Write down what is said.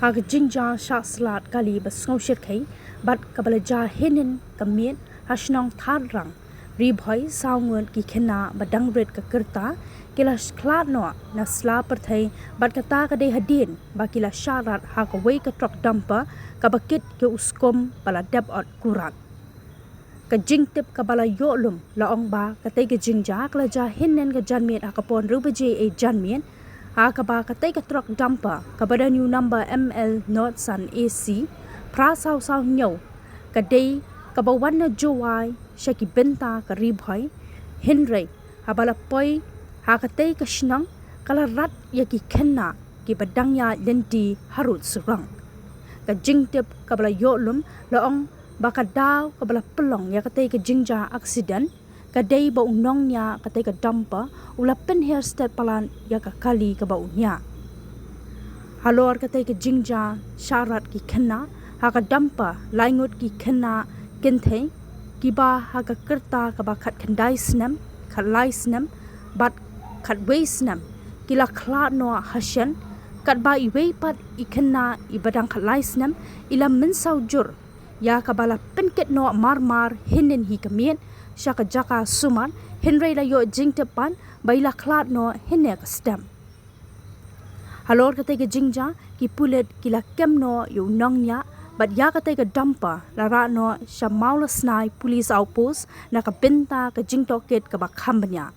hak jinja shah syllad kali basngaushit khai bat kabalaja hinin kamien hasnong Thadrang ribhoi sawngun ki khynnah badangret ka kerta kila Khlad no na sla perthai bat kata ka dei hadin bakila syarat hak wei ka Trok Dumper ka bakit ke uskom pala deb ot kurat ka jingtip ka bala yolum laong ba ka tei ka jingja kla ja hinin ka janmien akapon rubaje e janmien Hakaba katay ka Trok Dumper kabada new number ML North Sun AC pra saw nyaw kaday kabawan na jowai shaki benta ka ribhoy Henry habala poy hakatay ka shnang kalarat yaki khynnah ki badangya lendi harut surang ka jingtip kabala yolum laong bakadaw kabala pelong yakatay ka jingja accident kadai ba unong niya katay ka dumper ulapin hairstyle palan ya ka kali ka ba unya halor katay ka jingja syarat ki khynnah haka dumper ngut ki khynnah kynthei ki ba haka kerta ka ba khat khandai snam khalai snam bat khat wei snam kila Khlad no hasyan kat ba I wei pat I khynnah I badang khalai snam ila min saujur ya ka bala penket no mar hinin hi kamien Shaka jaka suman Henry la yo jingtepan baila Khlad no hinne ka stem halor katay ka jingja ki pulet kila kem no yo nongnya bat ya katay ka dumper lara no sha maula snai police outpost na ka benta ka jingtoket ka ba khambanya